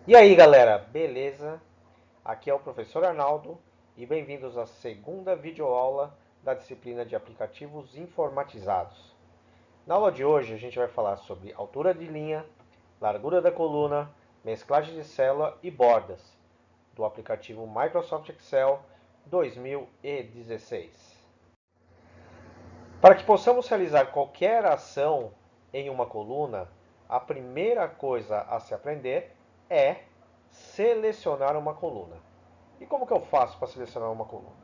E aí galera, beleza? Aqui é o professor Arnaldo e bem-vindos à segunda videoaula da disciplina de aplicativos informatizados. Na aula de hoje a gente vai falar sobre altura de linha, largura da coluna, mesclagem de célula e bordas do aplicativo Microsoft Excel 2016. Para que possamos realizar qualquer ação em uma coluna, a primeira coisa a se aprender é selecionar uma coluna. E como que eu faço para selecionar uma coluna?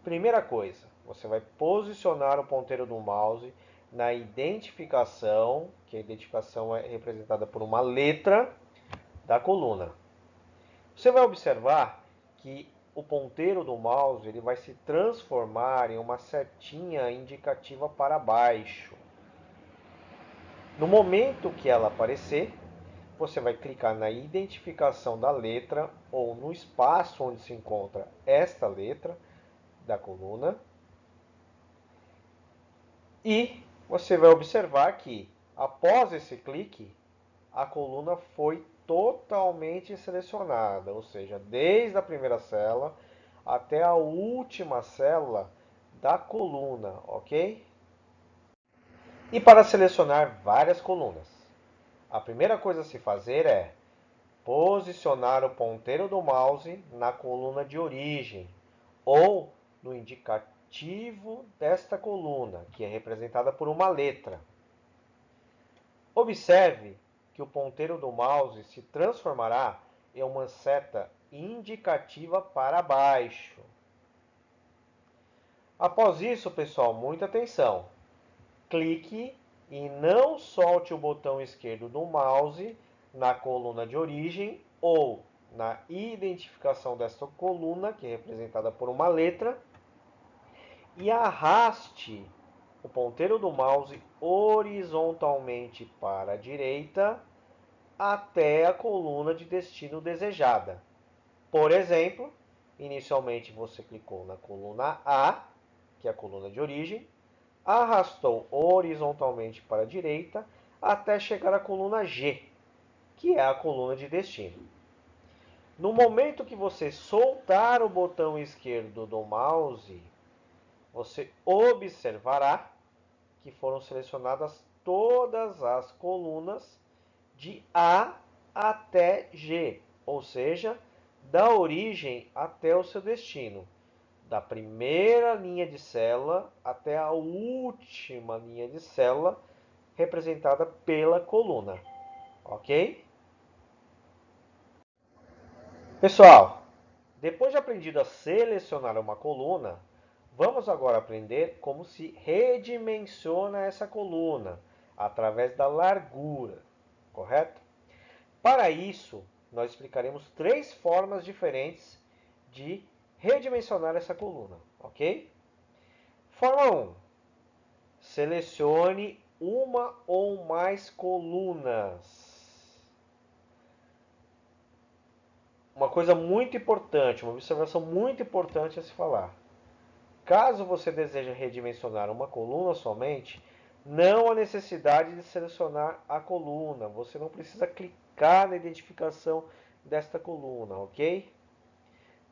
Primeira coisa, você vai posicionar o ponteiro do mouse na identificação, que a identificação é representada por uma letra da coluna. Você vai observar que o ponteiro do mouse ele vai se transformar em uma setinha indicativa para baixo. No momento que ela aparecer, você vai clicar na identificação da letra ou no espaço onde se encontra esta letra da coluna e você vai observar que após esse clique, a coluna foi totalmente selecionada, ou seja, desde a primeira célula até a última célula da coluna, ok? E para selecionar várias colunas, a primeira coisa a se fazer é posicionar o ponteiro do mouse na coluna de origem ou no indicativo desta coluna, que é representada por uma letra. Observe que o ponteiro do mouse se transformará em uma seta indicativa para baixo. Após isso, pessoal, muita atenção. Clique e não solte o botão esquerdo do mouse na coluna de origem ou na identificação desta coluna, que é representada por uma letra, e arraste o ponteiro do mouse horizontalmente para a direita até a coluna de destino desejada. Por exemplo, inicialmente você clicou na coluna A, que é a coluna de origem, arrastou horizontalmente para a direita até chegar à coluna G, que é a coluna de destino. No momento que você soltar o botão esquerdo do mouse, você observará que foram selecionadas todas as colunas de A até G, ou seja, da origem até o seu destino, da primeira linha de célula até a última linha de célula representada pela coluna, ok? Pessoal, depois de aprendido a selecionar uma coluna, vamos agora aprender como se redimensiona essa coluna através da largura, correto? Para isso, nós explicaremos três formas diferentes de redimensionar essa coluna, ok? Forma 1. Selecione uma ou mais colunas. Uma coisa muito importante, uma observação muito importante a se falar. Caso você deseje redimensionar uma coluna somente, não há necessidade de selecionar a coluna. Você não precisa clicar na identificação desta coluna, ok?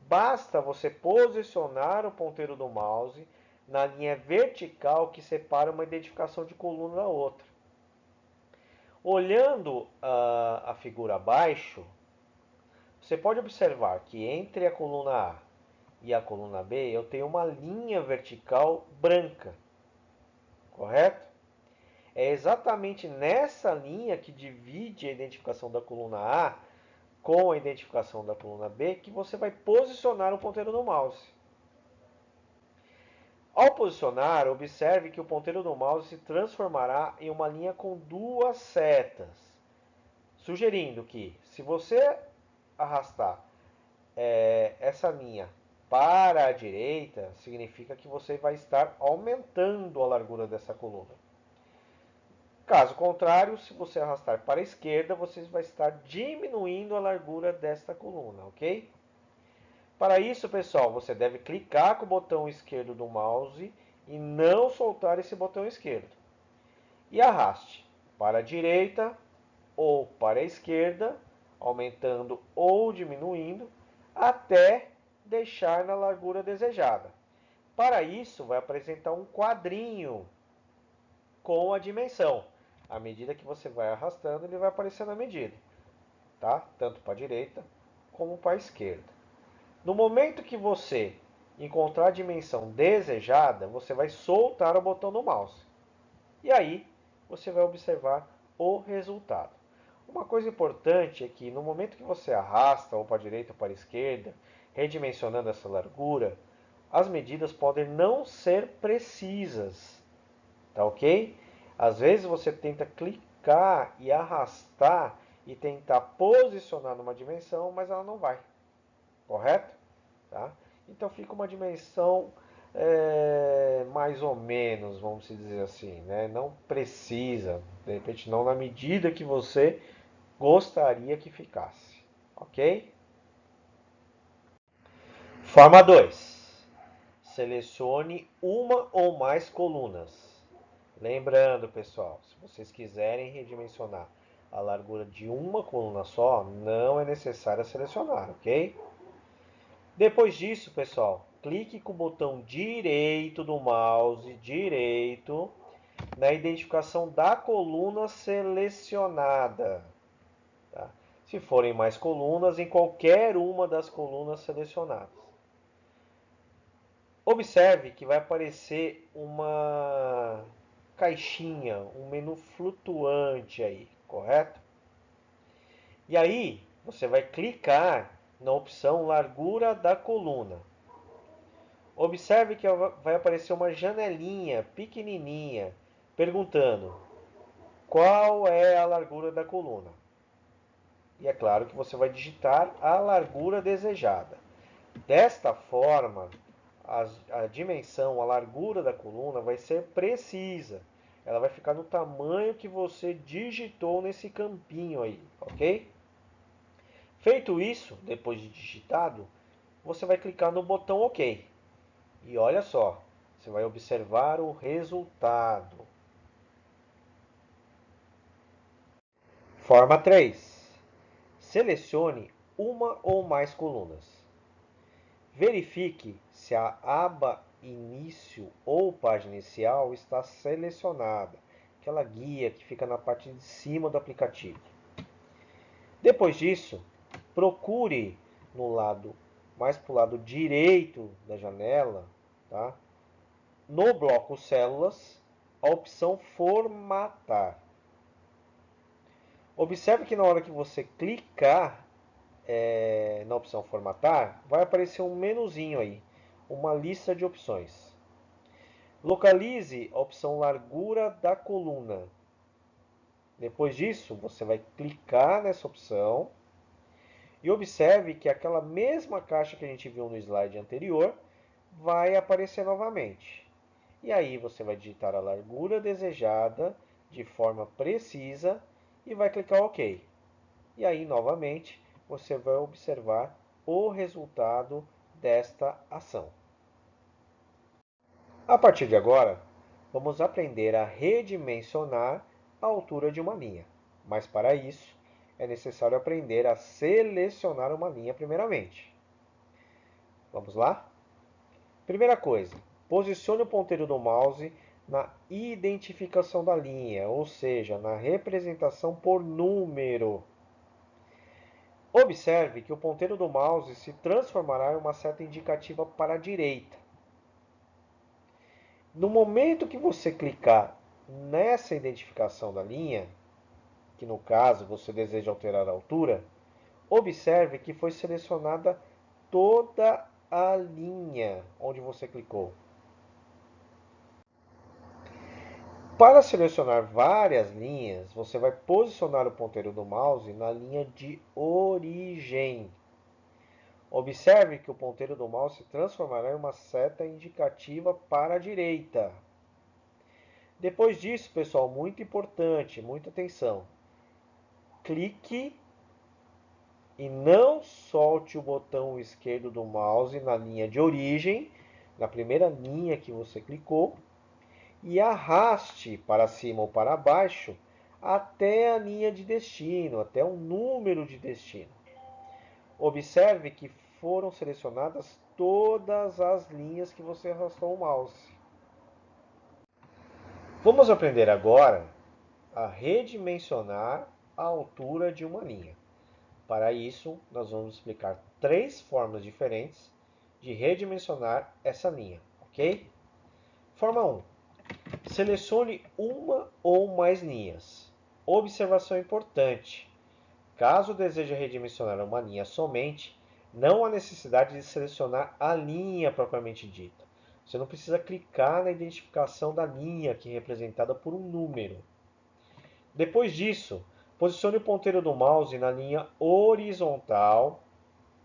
Basta você posicionar o ponteiro do mouse na linha vertical que separa uma identificação de coluna da outra. Olhando a figura abaixo, você pode observar que entre a coluna A e a coluna B eu tenho uma linha vertical branca, correto? É exatamente nessa linha que divide a identificação da coluna A com a identificação da coluna B que você vai posicionar o ponteiro do mouse. Ao posicionar, observe que o ponteiro do mouse se transformará em uma linha com duas setas, sugerindo que, se você arrastar essa linha para a direita, significa que você vai estar aumentando a largura dessa coluna. Caso contrário, se você arrastar para a esquerda, você vai estar diminuindo a largura desta coluna, ok? Para isso, pessoal, você deve clicar com o botão esquerdo do mouse e não soltar esse botão esquerdo. E arraste para a direita ou para a esquerda aumentando ou diminuindo, até deixar na largura desejada. Para isso, vai apresentar um quadrinho com a dimensão. À medida que você vai arrastando, ele vai aparecendo a medida, tá? Tanto para a direita como para a esquerda. No momento que você encontrar a dimensão desejada, você vai soltar o botão do mouse. E aí, você vai observar o resultado. Uma coisa importante é que no momento que você arrasta ou para a direita ou para a esquerda, redimensionando essa largura, as medidas podem não ser precisas, tá ok? Às vezes você tenta clicar e arrastar e tentar posicionar numa dimensão, mas ela não vai, correto? Tá? Então fica uma dimensão mais ou menos, vamos dizer assim, né? Não precisa, de repente não na medida que você gostaria que ficasse, ok? Forma 2. Selecione uma ou mais colunas. Lembrando, pessoal, se vocês quiserem redimensionar a largura de uma coluna só, não é necessário selecionar, ok? Depois disso, pessoal, clique com o botão direito do mouse, direito, na identificação da coluna selecionada. Tá? Se forem mais colunas, em qualquer uma das colunas selecionadas. Observe que vai aparecer uma caixinha, um menu flutuante aí, correto? E aí, você vai clicar na opção largura da coluna. Observe que vai aparecer uma janelinha pequenininha perguntando qual é a largura da coluna. E é claro que você vai digitar a largura desejada. Desta forma, a dimensão, a largura da coluna vai ser precisa. Ela vai ficar no tamanho que você digitou nesse campinho aí, ok? Feito isso, depois de digitado, você vai clicar no botão OK. E olha só, você vai observar o resultado. Forma 3. Selecione uma ou mais colunas. Verifique se a aba Início ou Página Inicial está selecionada, aquela guia que fica na parte de cima do aplicativo. Depois disso, procure mais para o lado direito da janela, tá? No bloco Células, a opção Formatar. Observe que na hora que você clicar na opção Formatar, vai aparecer um menuzinho aí, uma lista de opções. Localize a opção Largura da coluna. Depois disso, você vai clicar nessa opção e observe que aquela mesma caixa que a gente viu no slide anterior vai aparecer novamente. E aí você vai digitar a largura desejada de forma precisa e vai clicar OK. E aí, novamente, você vai observar o resultado desta ação. A partir de agora, vamos aprender a redimensionar a altura de uma linha. Mas para isso, é necessário aprender a selecionar uma linha primeiramente. Vamos lá? Primeira coisa, posicione o ponteiro do mouse na identificação da linha, ou seja, na representação por número. Observe que o ponteiro do mouse se transformará em uma seta indicativa para a direita. No momento que você clicar nessa identificação da linha, que no caso você deseja alterar a altura, observe que foi selecionada toda a linha onde você clicou. Para selecionar várias linhas, você vai posicionar o ponteiro do mouse na linha de origem. Observe que o ponteiro do mouse se transformará em uma seta indicativa para a direita. Depois disso, pessoal, muito importante, muita atenção. Clique e não solte o botão esquerdo do mouse na linha de origem, na primeira linha que você clicou, e arraste para cima ou para baixo até a linha de destino, até o número de destino. Observe que foram selecionadas todas as linhas que você arrastou o mouse. Vamos aprender agora a redimensionar a altura de uma linha. Para isso, nós vamos explicar 3 formas diferentes de redimensionar essa linha, ok? Forma 1. Selecione uma ou mais linhas. Observação importante. Caso deseje redimensionar uma linha somente, não há necessidade de selecionar a linha propriamente dita. Você não precisa clicar na identificação da linha, que é representada por um número. Depois disso, posicione o ponteiro do mouse na linha horizontal,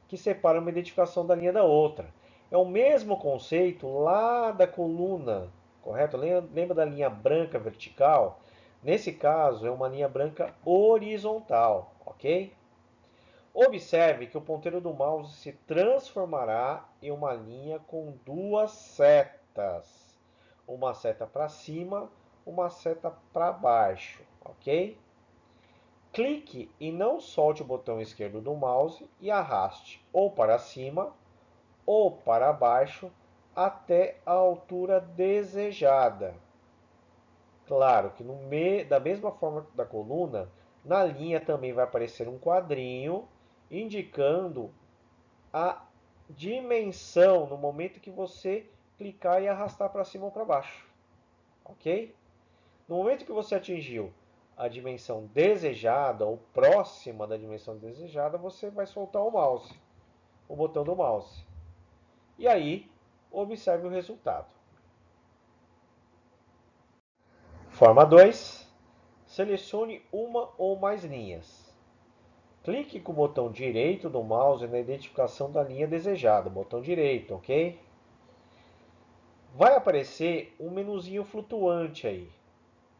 que separa uma identificação da linha da outra. É o mesmo conceito lá da coluna, correto? Lembra da linha branca vertical? Nesse caso, é uma linha branca horizontal, ok? Observe que o ponteiro do mouse se transformará em uma linha com 2 setas. Uma seta para cima, uma seta para baixo, ok? Clique e não solte o botão esquerdo do mouse e arraste ou para cima ou para baixo até a altura desejada. Claro que da mesma forma da coluna, na linha também vai aparecer um quadrinho indicando a dimensão no momento que você clicar e arrastar para cima ou para baixo. Ok? No momento que você atingiu a dimensão desejada ou próxima da dimensão desejada, você vai soltar o mouse, o botão do mouse. E aí, observe o resultado. Forma 2. Selecione uma ou mais linhas. Clique com o botão direito do mouse na identificação da linha desejada, botão direito, ok? Vai aparecer um menuzinho flutuante aí.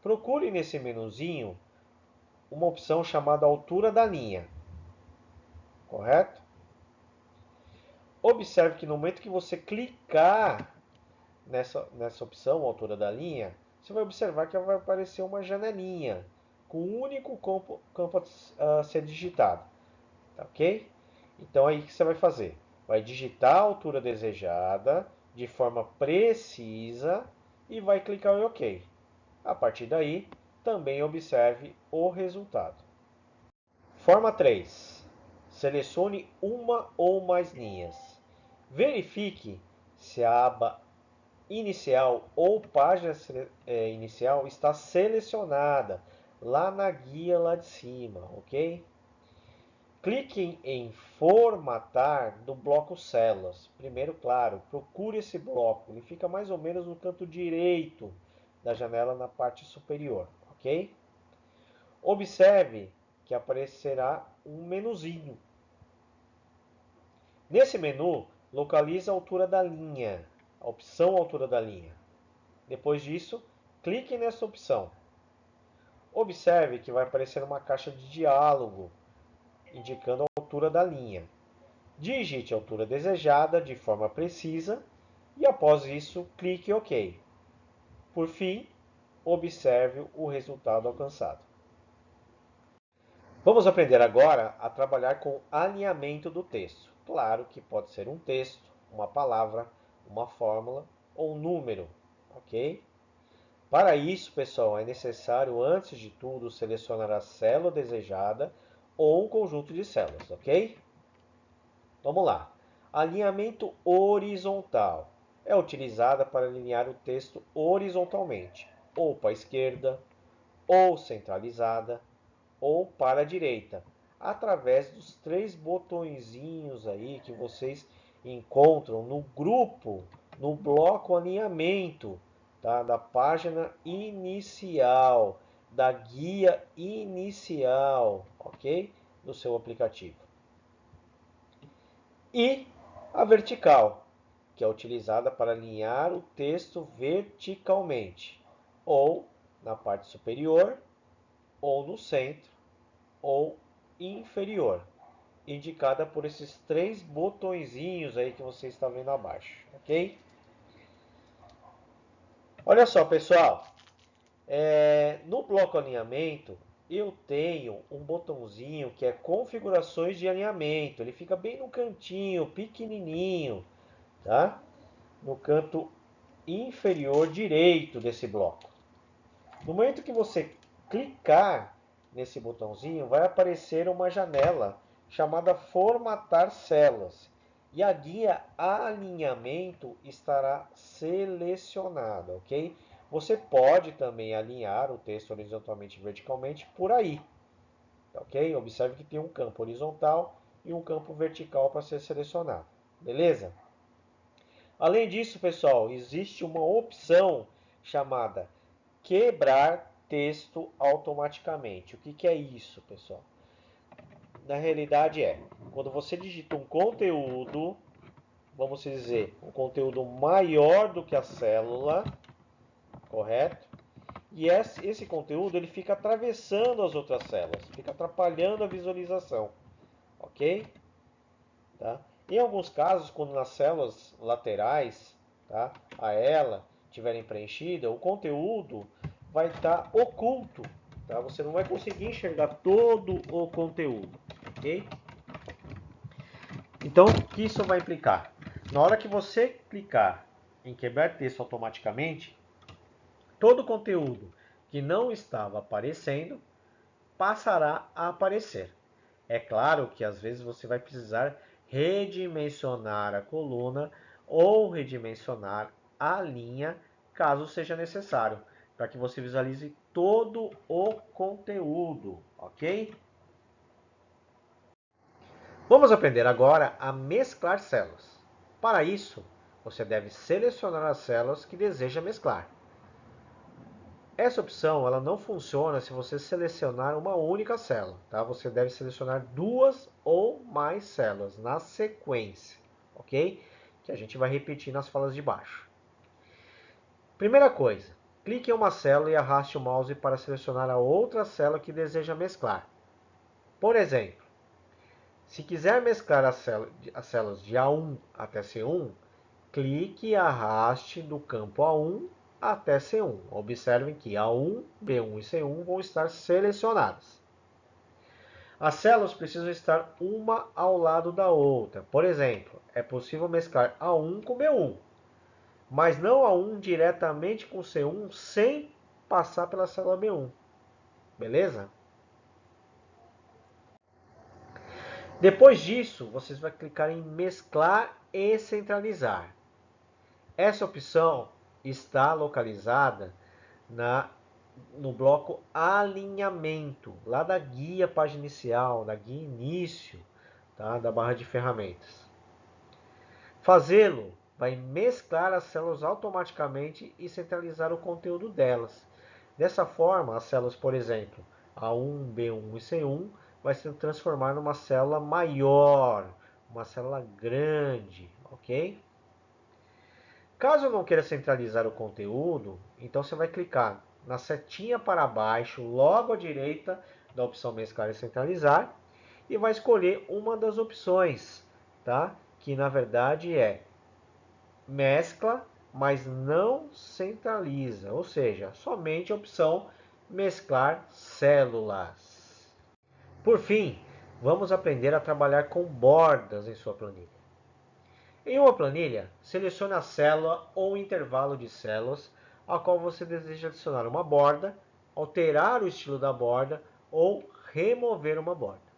Procure nesse menuzinho uma opção chamada altura da linha, correto? Observe que no momento que você clicar nessa opção, altura da linha, você vai observar que vai aparecer uma janelinha com um único campo a ser digitado, tá ok? Então aí o que você vai fazer? Vai digitar a altura desejada de forma precisa e vai clicar em OK. A partir daí, também observe o resultado. Forma 3. Selecione uma ou mais linhas. Verifique se a aba inicial ou página inicial está selecionada lá na guia lá de cima, ok? Clique em formatar do bloco células. Primeiro, claro, procure esse bloco. Ele fica mais ou menos no canto direito da janela na parte superior, ok? Observe que aparecerá um menuzinho. Nesse menu, localize a altura da linha, a opção altura da linha. Depois disso, clique nessa opção. Observe que vai aparecer uma caixa de diálogo indicando a altura da linha. Digite a altura desejada de forma precisa e após isso, clique em OK. Por fim, observe o resultado alcançado. Vamos aprender agora a trabalhar com alinhamento do texto. Claro que pode ser um texto, uma palavra, uma fórmula ou um número, ok? Para isso, pessoal, é necessário, antes de tudo, selecionar a célula desejada ou um conjunto de células, ok? Vamos lá. Alinhamento horizontal é utilizada para alinhar o texto horizontalmente, ou para a esquerda, ou centralizada, ou para a direita, através dos 3 botõezinhos aí que vocês encontram no grupo, no bloco alinhamento, tá? Da página inicial, da guia inicial, ok? Do seu aplicativo. E a vertical, que é utilizada para alinhar o texto verticalmente, ou na parte superior, ou no centro, ou inferior, indicada por esses 3 botõezinhos aí que você está vendo abaixo, ok? Olha só, pessoal, no bloco alinhamento, eu tenho um botãozinho que é configurações de alinhamento. Ele fica bem no cantinho, pequenininho, tá? No canto inferior direito desse bloco. No momento que você clicar nesse botãozinho, vai aparecer uma janela chamada Formatar Células. E a guia Alinhamento estará selecionada, ok? Você pode também alinhar o texto horizontalmente e verticalmente por aí, ok? Observe que tem um campo horizontal e um campo vertical para ser selecionado, beleza? Além disso, pessoal, existe uma opção chamada quebrar texto automaticamente. O que é isso, pessoal? Na realidade quando você digita um conteúdo, vamos dizer, um conteúdo maior do que a célula, correto? E esse conteúdo ele fica atravessando as outras células, fica atrapalhando a visualização, ok? Tá? Em alguns casos, quando nas células laterais, tá, a ela estiverem preenchidas, o conteúdo vai estar oculto, tá? Você não vai conseguir enxergar todo o conteúdo, ok? Então, o que isso vai implicar? Na hora que você clicar em quebrar texto automaticamente, todo o conteúdo que não estava aparecendo passará a aparecer. É claro que às vezes você vai precisar redimensionar a coluna ou redimensionar a linha, caso seja necessário, para que você visualize todo o conteúdo, ok? Vamos aprender agora a mesclar células. Para isso, você deve selecionar as células que deseja mesclar. Essa opção ela não funciona se você selecionar uma única célula, tá? Você deve selecionar duas ou mais células na sequência, ok? Que a gente vai repetir nas falas de baixo. Primeira coisa, clique em uma célula e arraste o mouse para selecionar a outra célula que deseja mesclar. Por exemplo, se quiser mesclar as células de A1 até C1, clique e arraste do campo A1 até C1. Observem que A1, B1 e C1 vão estar selecionadas. As células precisam estar uma ao lado da outra. Por exemplo, é possível mesclar A1 com B1, mas não A1 diretamente com C1 sem passar pela célula B1. Beleza? Depois disso, vocês vão clicar em mesclar e centralizar. Essa opção está localizada no bloco alinhamento, lá da guia página inicial, da guia início, tá? Da barra de ferramentas. Fazê-lo vai mesclar as células automaticamente e centralizar o conteúdo delas. Dessa forma, as células, por exemplo, A1, B1 e C1, vai se transformar numa célula maior, uma célula grande, ok? Caso eu não queira centralizar o conteúdo, então você vai clicar na setinha para baixo, logo à direita da opção mesclar e centralizar, e vai escolher uma das opções, tá? Que na verdade é mescla, mas não centraliza, ou seja, somente a opção mesclar células. Por fim, vamos aprender a trabalhar com bordas em sua planilha. Em uma planilha, selecione a célula ou intervalo de células a qual você deseja adicionar uma borda, alterar o estilo da borda ou remover uma borda.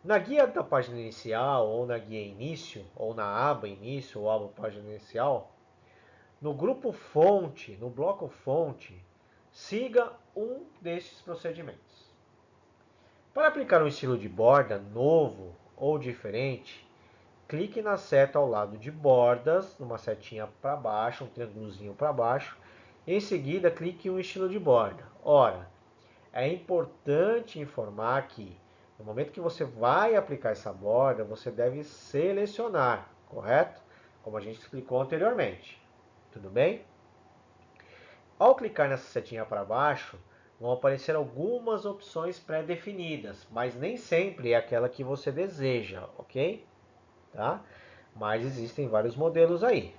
Na guia da página inicial ou na guia início, ou na aba início ou aba página inicial, no grupo fonte, no bloco fonte, siga um destes procedimentos. Para aplicar um estilo de borda novo ou diferente, clique na seta ao lado de bordas, numa setinha para baixo, um triângulozinho para baixo. Em seguida, clique em um estilo de borda. Ora, é importante informar que no momento que você vai aplicar essa borda, você deve selecionar, correto? Como a gente explicou anteriormente. Tudo bem? Ao clicar nessa setinha para baixo, vão aparecer algumas opções pré-definidas, mas nem sempre é aquela que você deseja, ok? Tá? Mas existem vários modelos aí.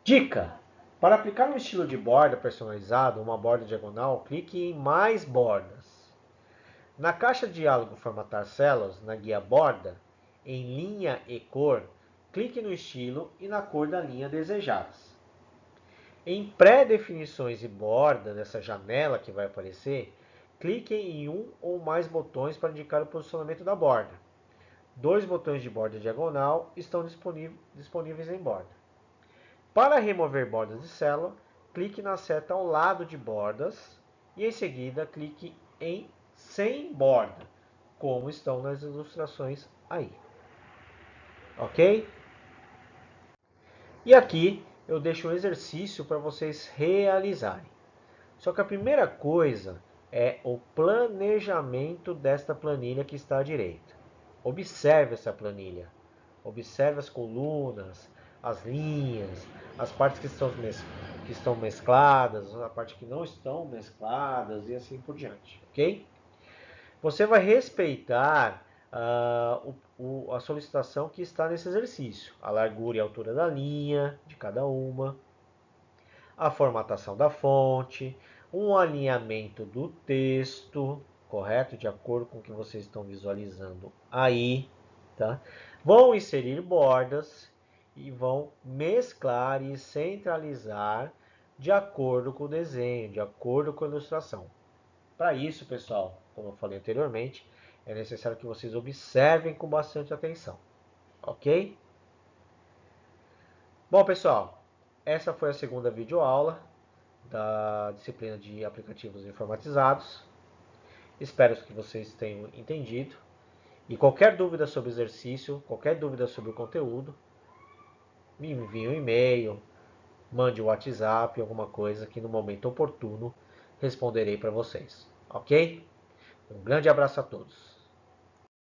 Dica! Para aplicar um estilo de borda personalizado, uma borda diagonal, clique em Mais bordas. Na caixa Diálogo Formatar células, na guia Borda, em Linha e Cor, clique no estilo e na cor da linha desejadas. Em Pré-definições e borda, nessa janela que vai aparecer, clique em um ou mais botões para indicar o posicionamento da borda. 2 botões de borda diagonal estão disponíveis em borda. Para remover bordas de célula, clique na seta ao lado de bordas e em seguida clique em Sem borda, como estão nas ilustrações aí. Ok? E aqui eu deixo um exercício para vocês realizarem. Só que a primeira coisa é o planejamento desta planilha que está à direita. Observe essa planilha. Observe as colunas, as linhas, as partes que estão mescladas, a parte que não estão mescladas e assim por diante, ok? Você vai respeitar a solicitação que está nesse exercício, a largura e a altura da linha de cada uma, a formatação da fonte, um alinhamento do texto, correto? De acordo com o que vocês estão visualizando aí, tá? Vão inserir bordas e vão mesclar e centralizar de acordo com o desenho, de acordo com a ilustração. Para isso, pessoal, como eu falei anteriormente, é necessário que vocês observem com bastante atenção, ok? Bom, pessoal, essa foi a segunda videoaula da disciplina de aplicativos informatizados. Espero que vocês tenham entendido. E qualquer dúvida sobre o exercício, qualquer dúvida sobre o conteúdo, me envie um e-mail, mande um WhatsApp, alguma coisa que no momento oportuno responderei para vocês. Ok? Um grande abraço a todos.